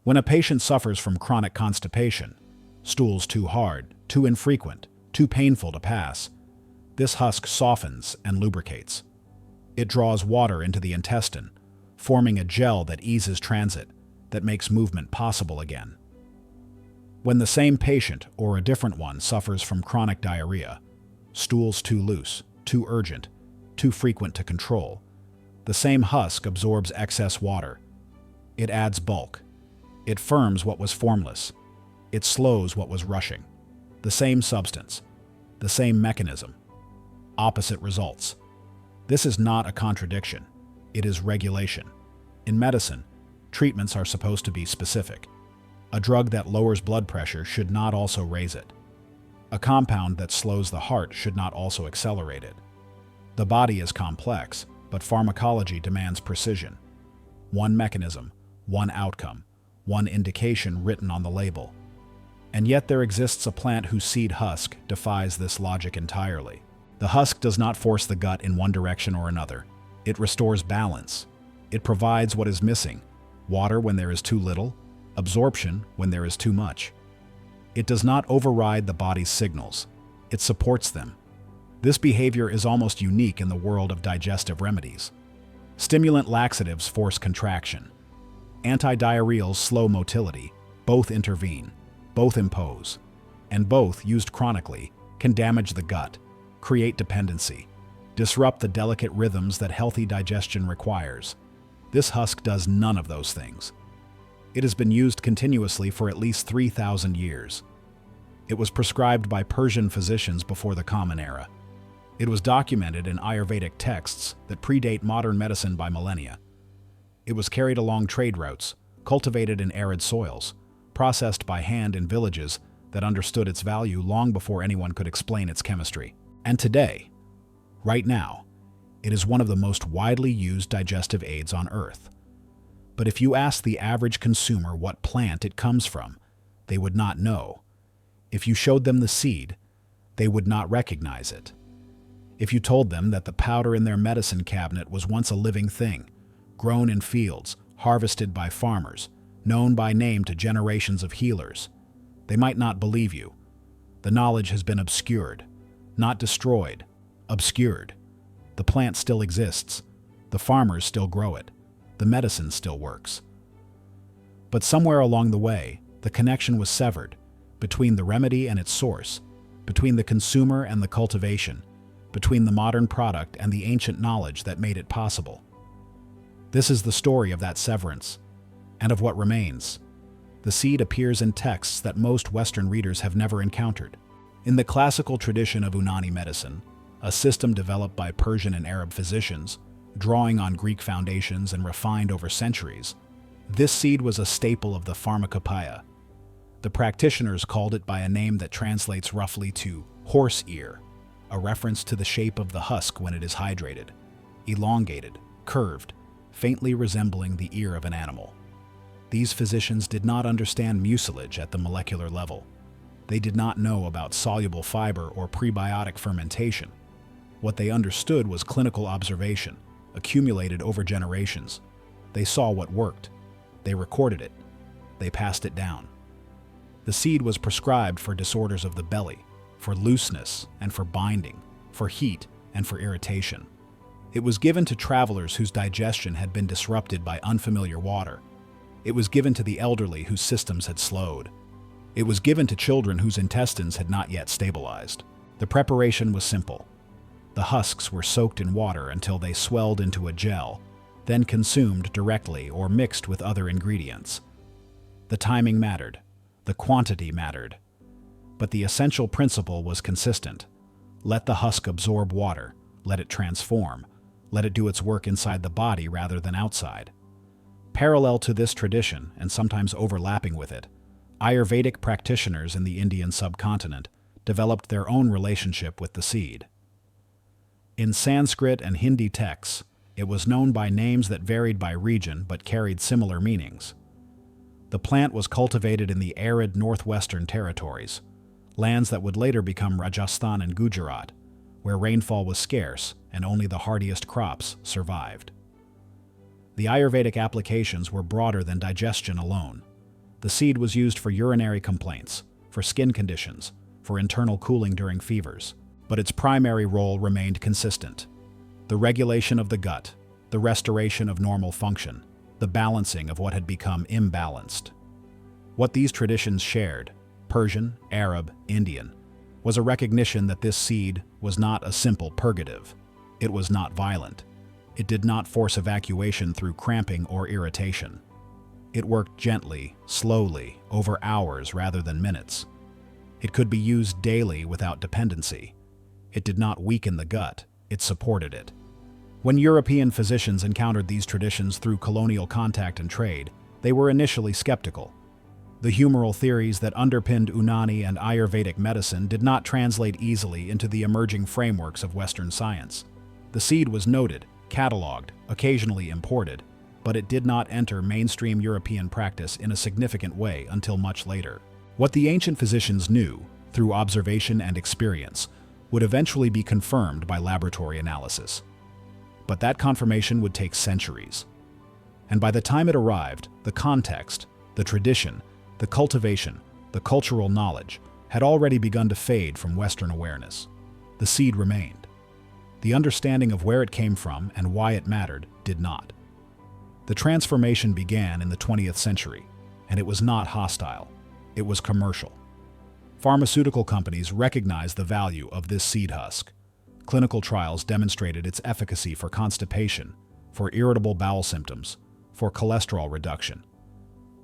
When a patient suffers from chronic constipation, stools too hard, too infrequent, too painful to pass, this husk softens and lubricates. It draws water into the intestine, forming a gel that eases transit, that makes movement possible again. When the same patient or a different one suffers from chronic diarrhea, stools too loose, too urgent, too frequent to control, the same husk absorbs excess water. It adds bulk. It firms what was formless. It slows what was rushing. The same substance, the same mechanism, opposite results. This is not a contradiction. It is regulation. In medicine, treatments are supposed to be specific. A drug that lowers blood pressure should not also raise it. A compound that slows the heart should not also accelerate it. The body is complex, but pharmacology demands precision. One mechanism, one outcome, one indication written on the label. And yet there exists a plant whose seed husk defies this logic entirely. The husk does not force the gut in one direction or another. It restores balance. It provides what is missing: water when there is too little, absorption when there is too much. It does not override the body's signals. It supports them. This behavior is almost unique in the world of digestive remedies. Stimulant laxatives force contraction. Antidiarrheals slow motility. Both intervene. Both impose. And both, used chronically, can damage the gut, create dependency, disrupt the delicate rhythms that healthy digestion requires. This husk does none of those things. It has been used continuously for at least 3,000 years. It was prescribed by Persian physicians before the Common Era. It was documented in Ayurvedic texts that predate modern medicine by millennia. It was carried along trade routes, cultivated in arid soils, processed by hand in villages that understood its value long before anyone could explain its chemistry. And today, right now, it is one of the most widely used digestive aids on Earth. But if you ask the average consumer what plant it comes from, they would not know. If you showed them the seed, they would not recognize it. If you told them that the powder in their medicine cabinet was once a living thing, grown in fields, harvested by farmers, known by name to generations of healers, they might not believe you. The knowledge has been obscured, not destroyed, obscured. The plant still exists. The farmers still grow it. The medicine still works. But somewhere along the way, the connection was severed between the remedy and its source, between the consumer and the cultivation, between the modern product and the ancient knowledge that made it possible. This is the story of that severance, and of what remains. The seed appears in texts that most Western readers have never encountered. In the classical tradition of Unani medicine, a system developed by Persian and Arab physicians, drawing on Greek foundations and refined over centuries, this seed was a staple of the pharmacopoeia. The practitioners called it by a name that translates roughly to horse ear, a reference to the shape of the husk when it is hydrated, elongated, curved, faintly resembling the ear of an animal. These physicians did not understand mucilage at the molecular level. They did not know about soluble fiber or prebiotic fermentation. What they understood was clinical observation, accumulated over generations. They saw what worked. They recorded it. They passed it down. The seed was prescribed for disorders of the belly, for looseness and for binding, for heat and for irritation. It was given to travelers whose digestion had been disrupted by unfamiliar water. It was given to the elderly whose systems had slowed. It was given to children whose intestines had not yet stabilized. The preparation was simple. The husks were soaked in water until they swelled into a gel, then consumed directly or mixed with other ingredients. The timing mattered. The quantity mattered. But the essential principle was consistent. Let the husk absorb water. Let it transform. Let it do its work inside the body rather than outside. Parallel to this tradition, and sometimes overlapping with it, Ayurvedic practitioners in the Indian subcontinent developed their own relationship with the seed. In Sanskrit and Hindi texts, it was known by names that varied by region but carried similar meanings. The plant was cultivated in the arid northwestern territories, lands that would later become Rajasthan and Gujarat, where rainfall was scarce and only the hardiest crops survived. The Ayurvedic applications were broader than digestion alone. The seed was used for urinary complaints, for skin conditions, for internal cooling during fevers, but its primary role remained consistent: the regulation of the gut, the restoration of normal function, the balancing of what had become imbalanced. What these traditions shared, Persian, Arab, Indian, was a recognition that this seed was not a simple purgative. It was not violent. It did not force evacuation through cramping or irritation. It worked gently, slowly, over hours rather than minutes. It could be used daily without dependency. It did not weaken the gut, it supported it. When European physicians encountered these traditions through colonial contact and trade, they were initially skeptical. The humoral theories that underpinned Unani and Ayurvedic medicine did not translate easily into the emerging frameworks of Western science. The seed was noted, catalogued, occasionally imported, but it did not enter mainstream European practice in a significant way until much later. What the ancient physicians knew, through observation and experience, would eventually be confirmed by laboratory analysis. But that confirmation would take centuries. And by the time it arrived, the context, the tradition, the cultivation, the cultural knowledge had already begun to fade from Western awareness. The seed remained. The understanding of where it came from and why it mattered did not. The transformation began in the 20th century, and it was not hostile. It was commercial. Pharmaceutical companies recognized the value of this seed husk. Clinical trials demonstrated its efficacy for constipation, for irritable bowel symptoms, for cholesterol reduction.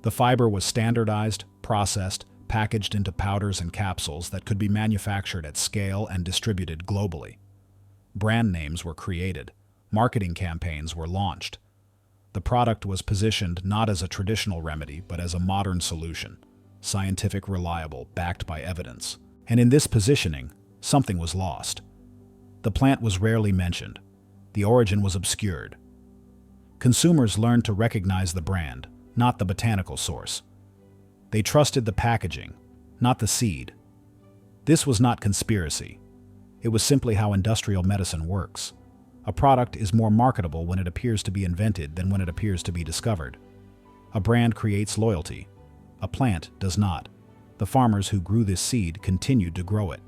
The fiber was standardized, processed, packaged into powders and capsules that could be manufactured at scale and distributed globally. Brand names were created. Marketing campaigns were launched. The product was positioned not as a traditional remedy, but as a modern solution, scientific, reliable, backed by evidence. And in this positioning, something was lost. The plant was rarely mentioned. The origin was obscured. Consumers learned to recognize the brand, not the botanical source. They trusted the packaging, not the seed. This was not conspiracy. It was simply how industrial medicine works. A product is more marketable when it appears to be invented than when it appears to be discovered. A brand creates loyalty. A plant does not. The farmers who grew this seed continued to grow it.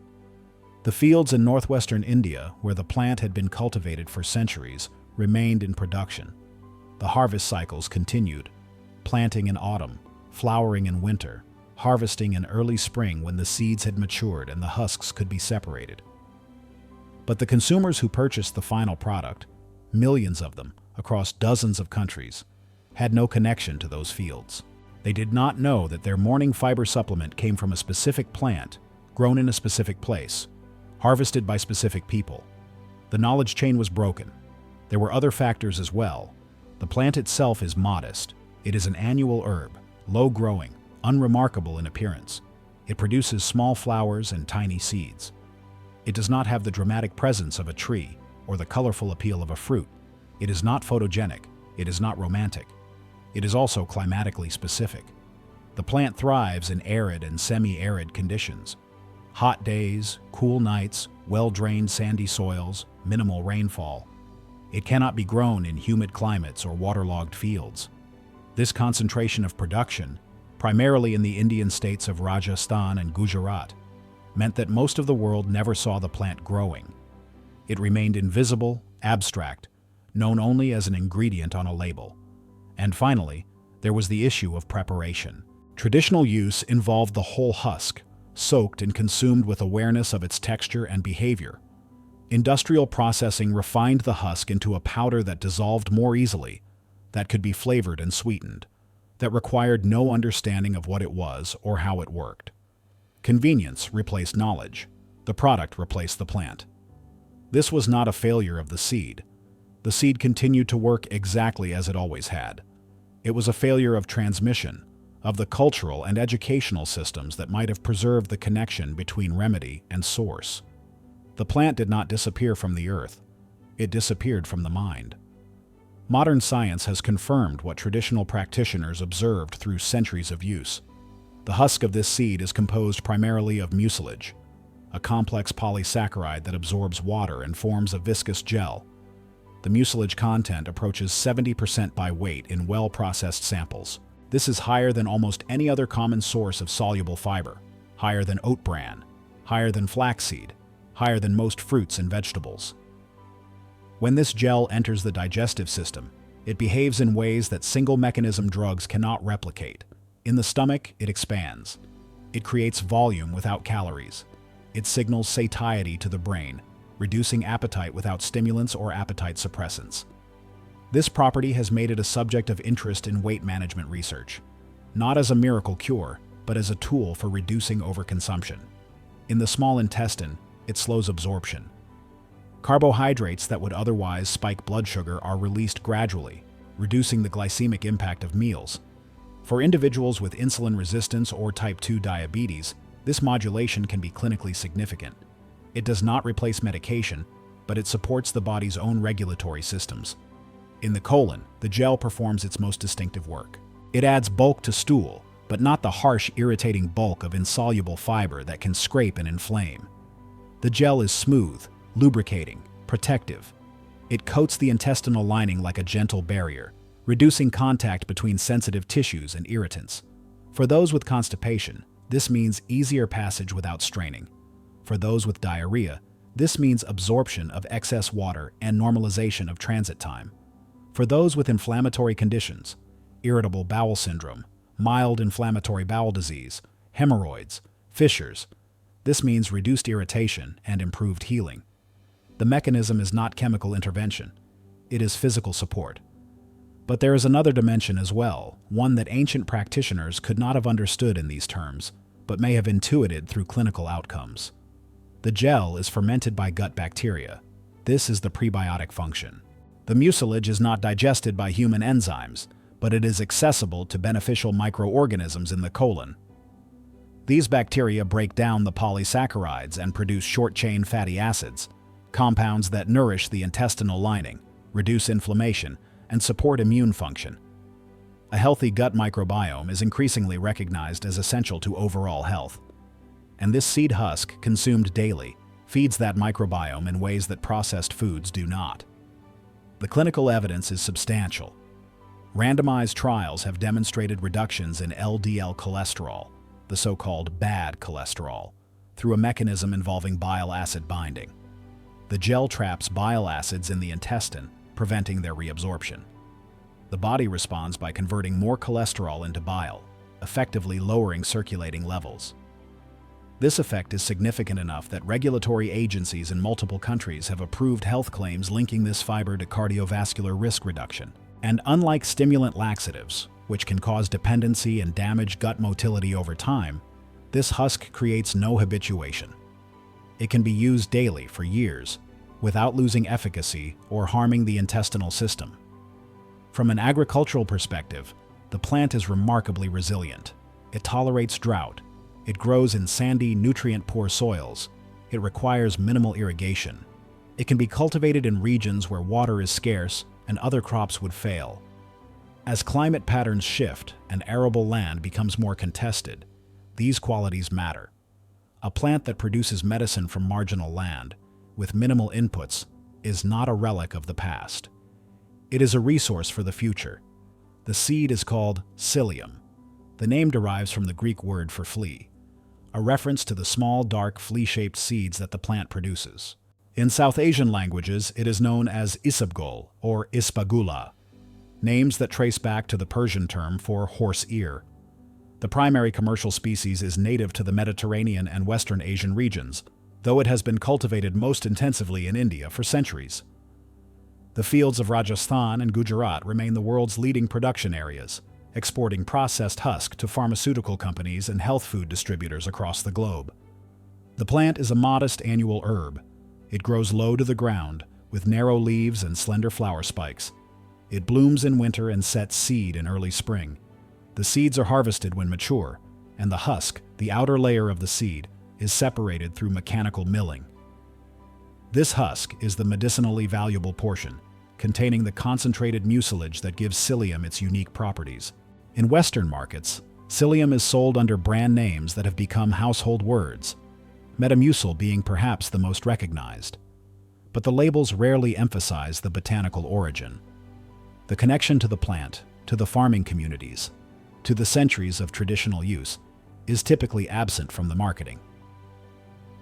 The fields in northwestern India, where the plant had been cultivated for centuries, remained in production. The harvest cycles continued, planting in autumn, flowering in winter, harvesting in early spring when the seeds had matured and the husks could be separated. But the consumers who purchased the final product, millions of them across dozens of countries, had no connection to those fields. They did not know that their morning fiber supplement came from a specific plant, grown in a specific place, harvested by specific people. The knowledge chain was broken. There were other factors as well. The plant itself is modest. It is an annual herb, low-growing, unremarkable in appearance. It produces small flowers and tiny seeds. It does not have the dramatic presence of a tree or the colorful appeal of a fruit. It is not photogenic. It is not romantic. It is also climatically specific. The plant thrives in arid and semi-arid conditions. Hot days, cool nights, well-drained sandy soils, minimal rainfall. It cannot be grown in humid climates or waterlogged fields. This concentration of production, primarily in the Indian states of Rajasthan and Gujarat, meant that most of the world never saw the plant growing. It remained invisible, abstract, known only as an ingredient on a label. And finally, there was the issue of preparation. Traditional use involved the whole husk, soaked and consumed with awareness of its texture and behavior. Industrial processing refined the husk into a powder that dissolved more easily, that could be flavored and sweetened, that required no understanding of what it was or how it worked. Convenience replaced knowledge. The product replaced the plant. This was not a failure of the seed. The seed continued to work exactly as it always had. It was a failure of transmission, of the cultural and educational systems that might have preserved the connection between remedy and source. The plant did not disappear from the earth. It disappeared from the mind. Modern science has confirmed what traditional practitioners observed through centuries of use. The husk of this seed is composed primarily of mucilage, a complex polysaccharide that absorbs water and forms a viscous gel. The mucilage content approaches 70% by weight in well-processed samples. This is higher than almost any other common source of soluble fiber, higher than oat bran, higher than flaxseed, higher than most fruits and vegetables. When this gel enters the digestive system, it behaves in ways that single-mechanism drugs cannot replicate. In the stomach, it expands. It creates volume without calories. It signals satiety to the brain, reducing appetite without stimulants or appetite suppressants. This property has made it a subject of interest in weight management research, not as a miracle cure, but as a tool for reducing overconsumption. In the small intestine, it slows absorption. Carbohydrates that would otherwise spike blood sugar are released gradually, reducing the glycemic impact of meals. For individuals with insulin resistance or type 2 diabetes, this modulation can be clinically significant. It does not replace medication, but it supports the body's own regulatory systems. In the colon, the gel performs its most distinctive work. It adds bulk to stool, but not the harsh, irritating bulk of insoluble fiber that can scrape and inflame. The gel is smooth, lubricating, protective. It coats the intestinal lining like a gentle barrier, reducing contact between sensitive tissues and irritants. For those with constipation, this means easier passage without straining. For those with diarrhea, this means absorption of excess water and normalization of transit time. For those with inflammatory conditions, irritable bowel syndrome, mild inflammatory bowel disease, hemorrhoids, fissures, this means reduced irritation and improved healing. The mechanism is not chemical intervention. It is physical support. But there is another dimension as well, one that ancient practitioners could not have understood in these terms, but may have intuited through clinical outcomes. The gel is fermented by gut bacteria. This is the prebiotic function. The mucilage is not digested by human enzymes, but it is accessible to beneficial microorganisms in the colon. These bacteria break down the polysaccharides and produce short-chain fatty acids, compounds that nourish the intestinal lining, reduce inflammation, and support immune function. A healthy gut microbiome is increasingly recognized as essential to overall health. And this seed husk, consumed daily, feeds that microbiome in ways that processed foods do not. The clinical evidence is substantial. Randomized trials have demonstrated reductions in LDL cholesterol, the so-called bad cholesterol, through a mechanism involving bile acid binding. The gel traps bile acids in the intestine, preventing their reabsorption. The body responds by converting more cholesterol into bile, effectively lowering circulating levels. This effect is significant enough that regulatory agencies in multiple countries have approved health claims linking this fiber to cardiovascular risk reduction. And unlike stimulant laxatives, which can cause dependency and damage gut motility over time, this husk creates no habituation. It can be used daily for years, without losing efficacy or harming the intestinal system. From an agricultural perspective, the plant is remarkably resilient. It tolerates drought. It grows in sandy, nutrient-poor soils. It requires minimal irrigation. It can be cultivated in regions where water is scarce and other crops would fail. As climate patterns shift and arable land becomes more contested, these qualities matter. A plant that produces medicine from marginal land, with minimal inputs, is not a relic of the past. It is a resource for the future. The seed is called psyllium. The name derives from the Greek word for flea, a reference to the small, dark, flea-shaped seeds that the plant produces. In South Asian languages, it is known as isabgol or ispagula, names that trace back to the Persian term for horse ear. The primary commercial species is native to the Mediterranean and Western Asian regions, though it has been cultivated most intensively in India for centuries. The fields of Rajasthan and Gujarat remain the world's leading production areas, exporting processed husk to pharmaceutical companies and health food distributors across the globe. The plant is a modest annual herb. It grows low to the ground, with narrow leaves and slender flower spikes. It blooms in winter and sets seed in early spring. The seeds are harvested when mature, and the husk, the outer layer of the seed, is separated through mechanical milling. This husk is the medicinally valuable portion, containing the concentrated mucilage that gives psyllium its unique properties. In Western markets, psyllium is sold under brand names that have become household words, Metamucil being perhaps the most recognized. But the labels rarely emphasize the botanical origin, the connection to the plant, to the farming communities, to the centuries of traditional use, is typically absent from the marketing.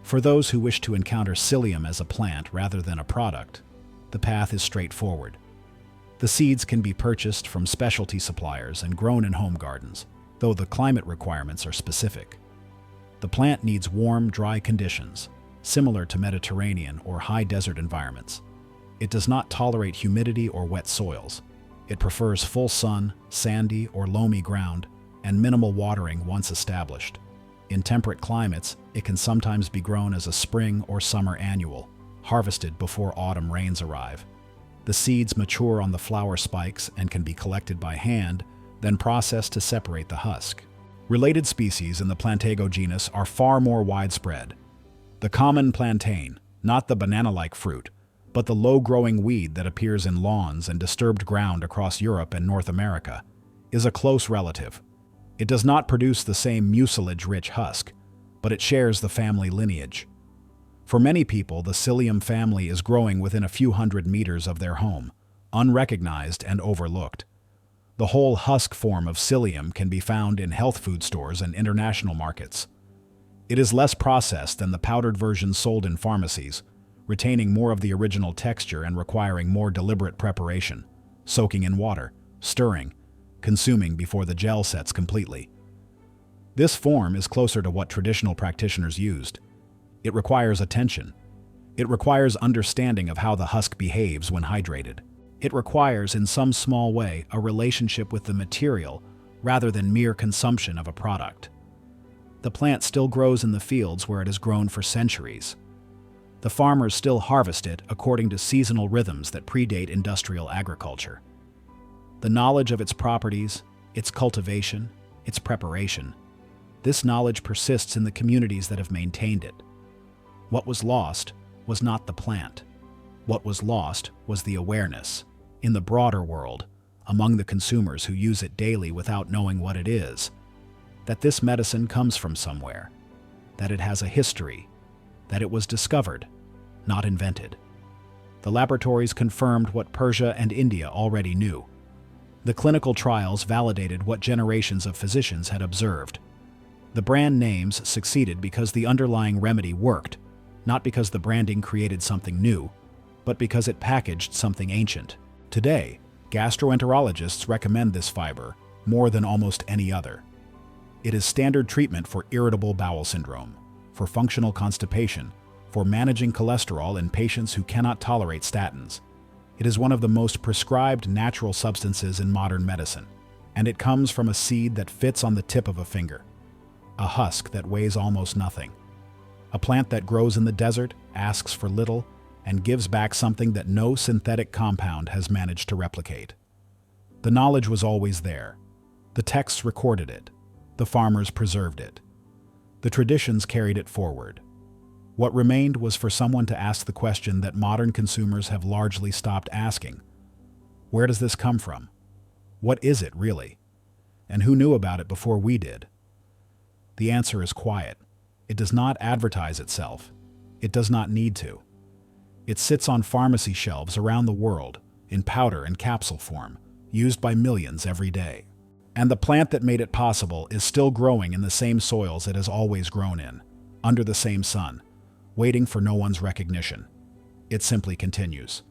For those who wish to encounter psyllium as a plant rather than a product, the path is straightforward. The seeds can be purchased from specialty suppliers and grown in home gardens, though the climate requirements are specific. The plant needs warm, dry conditions, similar to Mediterranean or high desert environments. It does not tolerate humidity or wet soils. It prefers full sun, sandy or loamy ground, and minimal watering once established. In temperate climates, it can sometimes be grown as a spring or summer annual, harvested before autumn rains arrive. The seeds mature on the flower spikes and can be collected by hand, then processed to separate the husk. Related species in the Plantago genus are far more widespread. The common plantain, not the banana-like fruit, but the low-growing weed that appears in lawns and disturbed ground across Europe and North America, is a close relative. It does not produce the same mucilage-rich husk, but it shares the family lineage. For many people, the psyllium family is growing within a few hundred meters of their home, unrecognized and overlooked. The whole husk form of psyllium can be found in health food stores and international markets. It is less processed than the powdered version sold in pharmacies, retaining more of the original texture and requiring more deliberate preparation, soaking in water, stirring, consuming before the gel sets completely. This form is closer to what traditional practitioners used. It requires attention. It requires understanding of how the husk behaves when hydrated. It requires, in some small way, a relationship with the material rather than mere consumption of a product. The plant still grows in the fields where it has grown for centuries. The farmers still harvest it according to seasonal rhythms that predate industrial agriculture. The knowledge of its properties, its cultivation, its preparation, this knowledge persists in the communities that have maintained it. What was lost was not the plant. What was lost was the awareness, in the broader world, among the consumers who use it daily without knowing what it is, that this medicine comes from somewhere, that it has a history, that it was discovered, not invented. The laboratories confirmed what Persia and India already knew. The clinical trials validated what generations of physicians had observed. The brand names succeeded because the underlying remedy worked, not because the branding created something new, but because it packaged something ancient. Today, gastroenterologists recommend this fiber more than almost any other. It is standard treatment for irritable bowel syndrome, for functional constipation, for managing cholesterol in patients who cannot tolerate statins. It is one of the most prescribed natural substances in modern medicine, and it comes from a seed that fits on the tip of a finger, a husk that weighs almost nothing. A plant that grows in the desert, asks for little, and gives back something that no synthetic compound has managed to replicate. The knowledge was always there. The texts recorded it. The farmers preserved it. The traditions carried it forward. What remained was for someone to ask the question that modern consumers have largely stopped asking. Where does this come from? What is it really? And who knew about it before we did? The answer is quiet. It does not advertise itself. It does not need to. It sits on pharmacy shelves around the world, in powder and capsule form, used by millions every day. And the plant that made it possible is still growing in the same soils it has always grown in, under the same sun, waiting for no one's recognition. It simply continues.